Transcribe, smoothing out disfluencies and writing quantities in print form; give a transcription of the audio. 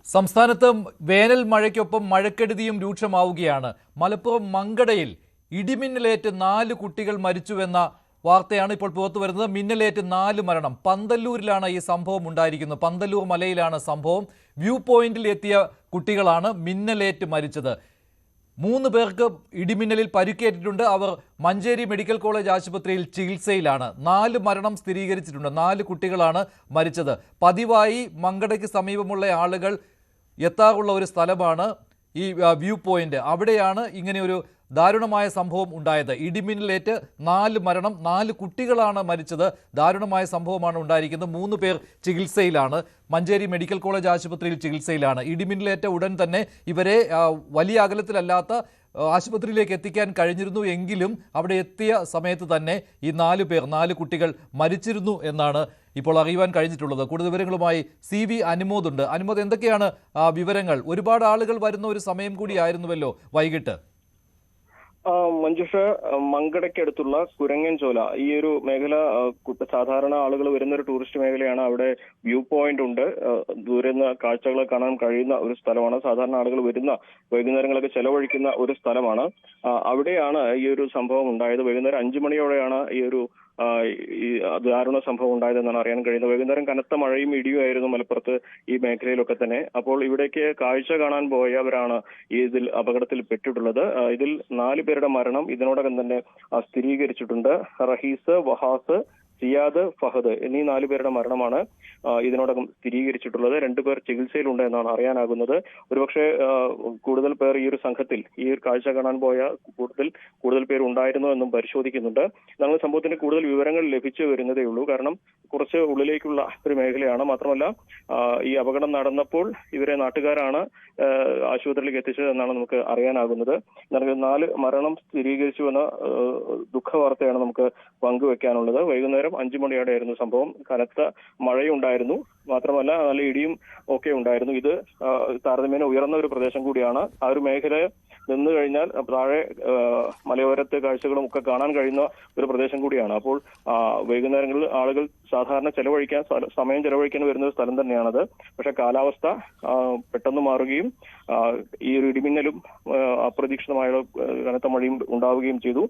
സംസ്ഥാനത്ത് വേനൽ മഴയ്ക്കൊപ്പം മഴക്കെടുതിയും രൂക്ഷമാവുകയാണ്. മലപ്പുറം മങ്കടയിൽ ഇടിമിന്നലേറ്റ് 4 കുട്ടികൾ മരിച്ചുവെന്ന വാർത്തയാണ് ഇപ്പോൾ പുറത്തു വരുന്നത്. മിന്നലേറ്റ് 4 മരണം. പന്തല്ലൂരിലാണ് ഈ സംഭവം ഉണ്ടായിരിക്കുന്നത്. പന്തല്ലൂർ മലയിലാണ് സംഭവം. വ്യൂ പോയിന്റിൽ എത്തിയ കുട്ടികളാണ് മിന്നലേറ്റ് മരിച്ചത്. 3 പേർക്ക് ഇടിമിന്നലിൽ പരിക്കേറ്റിട്ടുണ്ട്. അവർ മഞ്ചേരി മെഡിക്കൽ കോളേജ് ആശുപത്രിയിൽ ചികിത്സയിലാണ്. 4 മരണം സ്ഥിരീകരിച്ചിട്ടുണ്ട്. 4 കുട്ടികളാണ് മരിച്ചത്. പതിവായി മങ്കടയ്ക്ക് സമീപമുള്ള ആളുകൾ എത്താറുള്ള ഒരു സ്ഥലമാണ് ഈ വ്യൂ പോയിന്റ്. അവിടെയാണ് ഇങ്ങനെ ഒരു ദാരുണമായ സംഭവം ഉണ്ടായത്. ഇടിമിന്നലേറ്റ് 4 മരണം, 4 കുട്ടികളാണ് മരിച്ചത്. ദാരുണമായ സംഭവമാണ് ഉണ്ടായിരിക്കുന്നത്. 3 പേർ ചികിത്സയിലാണ്. മഞ്ചേരി മെഡിക്കൽ കോളേജ് ആശുപത്രിയിൽ ചികിത്സയിലാണ്. ഇടിമിന്നലേറ്റ ഉടൻ തന്നെ ഇവരെ വലിയ അകലത്തിലല്ലാത്ത ആശുപത്രിയിലേക്ക് എത്തിക്കാൻ കഴിഞ്ഞിരുന്നു. എങ്കിലും അവിടെ എത്തിയ സമയത്ത് തന്നെ ഈ 4 കുട്ടികൾ മരിച്ചിരുന്നു എന്നാണ് ഇപ്പോൾ അറിയുവാൻ കഴിഞ്ഞിട്ടുള്ളത്. കൂടുതൽ വിവരങ്ങളുമായി CV അനുമോദ് ഉണ്ട്. അനുമോദ്, എന്തൊക്കെയാണ് വിവരങ്ങൾ? ഒരുപാട് ആളുകൾ വരുന്ന ഒരു സമയം കൂടിയായിരുന്നുവല്ലോ വൈകിട്ട്. മഞ്ജുഷ, മങ്കടയ്ക്കടുത്തുള്ള കുരങ്ങൻചോല ഈ ഒരു മേഖല സാധാരണ ആളുകൾ വരുന്ന ഒരു ടൂറിസ്റ്റ് മേഖലയാണ്. അവിടെ വ്യൂ പോയിന്റ് ഉണ്ട്. ദൂരെ നിന്ന് കാഴ്ചകൾ കാണാൻ കഴിയുന്ന ഒരു സ്ഥലമാണ്. സാധാരണ ആളുകൾ വരുന്ന വൈകുന്നേരങ്ങളൊക്കെ ചെലവഴിക്കുന്ന ഒരു സ്ഥലമാണ്. അവിടെയാണ് ഈ ഒരു സംഭവം ഉണ്ടായത്. വൈകുന്നേരം 5 മണിയോടെയാണ് ഈ ദാരുണ സംഭവം ഉണ്ടായതെന്നാണ് അറിയാൻ കഴിയുന്നത്. വൈകുന്നേരം കനത്ത മഴയും ഇടിയും ആയിരുന്നു മലപ്പുറത്ത് ഈ മേഖലയിലൊക്കെ തന്നെ. അപ്പോൾ ഇവിടേക്ക് കാഴ്ച കാണാൻ പോയവരാണ് ഇതിൽ അപകടത്തിൽ പെട്ടിട്ടുള്ളത്. ഇതിൽ 4 പേരുടെ മരണം ഇതിനോടകം തന്നെ സ്ഥിരീകരിച്ചിട്ടുണ്ട്. റഹീസ്, വഹാസ്, സിയാദ്, ഫഹദ് എന്നീ 4 പേരുടെ മരണമാണ് ഇതിനോടകം സ്ഥിരീകരിച്ചിട്ടുള്ളത്. 2 പേർ ചികിത്സയിലുണ്ട് എന്നാണ് അറിയാനാകുന്നത്. ഒരുപക്ഷെ കൂടുതൽ പേർ ഈ ഒരു സംഘത്തിൽ, ഈ ഒരു കാഴ്ച കാണാൻ പോയ കൂടുതൽ പേർ ഉണ്ടായിരുന്നോ എന്നും പരിശോധിക്കുന്നുണ്ട്. നമ്മൾ സംഭവത്തിന് കൂടുതൽ വിവരങ്ങൾ ലഭിച്ചു വരുന്നതേ ഉള്ളൂ. കാരണം കുറച്ച് ഉള്ളിലേക്കുള്ള ഒരു മേഖലയാണ്. മാത്രമല്ല ഈ അപകടം നടന്നപ്പോൾ ഇവരെ നാട്ടുകാരാണ് ആശുപത്രിയിലേക്ക് എത്തിച്ചത് എന്നാണ് നമുക്ക് അറിയാനാകുന്നത്. 4 മരണം സ്ഥിരീകരിച്ചുവെന്ന ദുഃഖവാർത്തയാണ് നമുക്ക് പങ്കുവെക്കാനുള്ളത്. വൈകുന്നേരം 5 മണിയോടെയായിരുന്നു സംഭവം. കനത്ത മഴയുണ്ടായിരുന്നു. മാത്രമല്ല നല്ല ഇടിയും ഒക്കെ ഉണ്ടായിരുന്നു. ഇത് താരതമ്യേന ഉയർന്ന ഒരു പ്രദേശം കൂടിയാണ്. ആ ഒരു മേഖല നിന്ന് കഴിഞ്ഞാൽ താഴെ മലയോരത്തെ കാഴ്ചകളും ഒക്കെ കാണാൻ കഴിയുന്ന ഒരു പ്രദേശം കൂടിയാണ്. അപ്പോൾ വൈകുന്നേരങ്ങളിൽ ആളുകൾ സാധാരണ സമയം ചെലവഴിക്കാൻ വരുന്ന ഒരു സ്ഥലം തന്നെയാണത്. പക്ഷെ കാലാവസ്ഥ പെട്ടെന്ന് മാറുകയും ഈ ഒരു ഇടിമിന്നലും അപ്രതീക്ഷിതമായ കനത്ത മഴയും ഉണ്ടാവുകയും ചെയ്തു.